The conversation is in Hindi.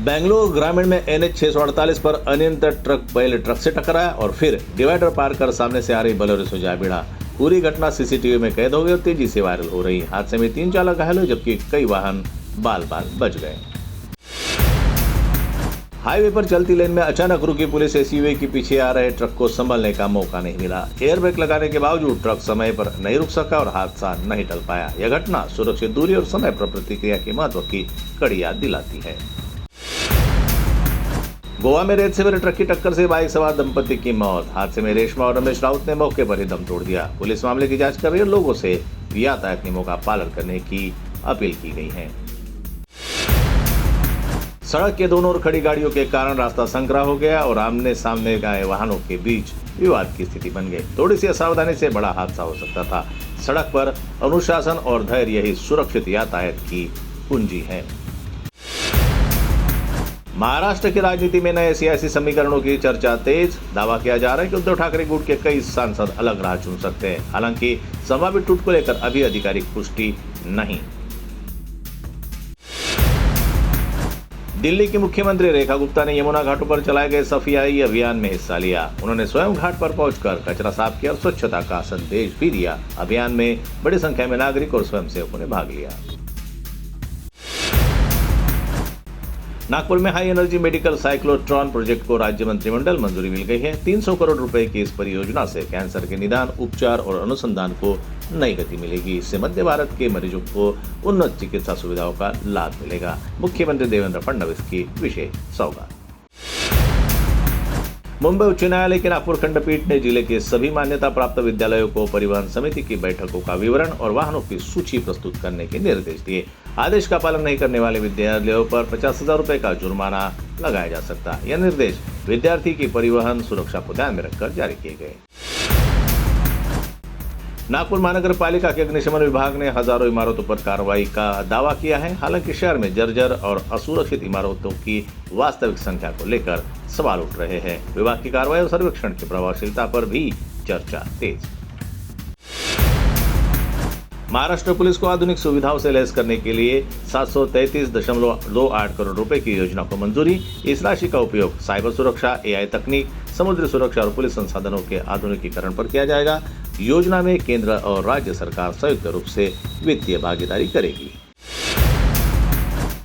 बेंगलुरु ग्रामीण में NH 648 पर अनियंत्रित ट्रक पहले ट्रक से टकराया और फिर डिवाइडर पार कर सामने से आ रही बोलेरो से जा भिड़ा। पूरी घटना सीसीटीवी में कैद हो गई और तेजी से वायरल हो रही। हादसे में 3 चालक घायल हुए जबकि कई वाहन बाल बाल बच गए। हाईवे पर चलती लेन में अचानक रुकी पुलिस SUV के पीछे आ रहे ट्रक को संभलने का मौका नहीं मिला। एयर ब्रेक लगाने के बावजूद ट्रक समय पर नहीं रुक सका और हादसा नहीं टल पाया। यह घटना सुरक्षित दूरी और समय पर प्रतिक्रिया के महत्व की कड़ी याद दिलाती है। गोवा में रेत से भरे ट्रक की टक्कर से बाइक सवार दंपति की मौत। हादसे में रेशमा और रमेश राउत ने मौके पर ही दम तोड़ दिया। पुलिस मामले की जांच कर रही है और लोगों से यातायात नियमों का पालन करने की अपील की गई है। सड़क के दोनों ओर खड़ी गाड़ियों के कारण रास्ता संकरा हो गया और आमने सामने आए वाहनों के बीच विवाद की स्थिति बन गई। थोड़ी सी असावधानी से बड़ा हादसा हो सकता था। सड़क पर अनुशासन और धैर्य ही सुरक्षित यातायात की कुंजी है। महाराष्ट्र की राजनीति में नए सियासी समीकरणों की चर्चा तेज। दावा किया जा रहा है कि उद्धव ठाकरे गुट के कई सांसद अलग राह चुन सकते हैं। हालांकि संभावित टूट को लेकर अभी आधिकारिक पुष्टि नहीं। दिल्ली की मुख्यमंत्री रेखा गुप्ता ने यमुना घाटों पर चलाए गए सफाई अभियान में हिस्सा लिया। उन्होंने स्वयं घाट पर पहुंचकर कचरा साफ किया और स्वच्छता का संदेश भी दिया। अभियान में बड़ी संख्या में नागरिक और स्वयंसेवकों ने भाग लिया। नागपुर में high energy medical cyclotron project को राज्य मंत्रिमंडल मंजूरी मिल गई है। 300 करोड़ रुपए की इस परियोजना से कैंसर के निदान, उपचार और अनुसंधान को नई गति मिलेगी। इससे मध्य भारत के मरीजों को उन्नत चिकित्सा सुविधाओं का लाभ मिलेगा। मुख्यमंत्री देवेंद्र फडणवीस की विशेष सौगात। मुंबई उच्च न्यायालय की नागपुर खंडपीठ ने जिले के सभी मान्यता प्राप्त विद्यालयों को परिवहन समिति की बैठकों का विवरण और वाहनों की सूची प्रस्तुत करने के निर्देश दिए। आदेश का पालन नहीं करने वाले विद्यालयों पर 50,000 रुपए का जुर्माना लगाया जा सकता है। यह निर्देश विद्यार्थी की परिवहन सुरक्षा को ध्यान में रखकर जारी किए गए। नागपुर महानगर पालिका के अग्निशमन विभाग ने हजारों इमारतों पर कार्रवाई का दावा किया है। हालांकि शहर में जर्जर और असुरक्षित इमारतों की वास्तविक संख्या को लेकर सवाल उठ रहे हैं। विभाग की कार्रवाई और सर्वेक्षण की प्रभावशीलता पर भी चर्चा तेज। महाराष्ट्र पुलिस को आधुनिक सुविधाओं से लैस करने के लिए 733.28 करोड़ रुपए की योजना को मंजूरी। इस राशि का उपयोग साइबर सुरक्षा, AI तकनीक, समुद्री सुरक्षा और पुलिस संसाधनों के आधुनिकीकरण पर किया जाएगा। योजना में केंद्र और राज्य सरकार संयुक्त रूप से वित्तीय भागीदारी करेगी।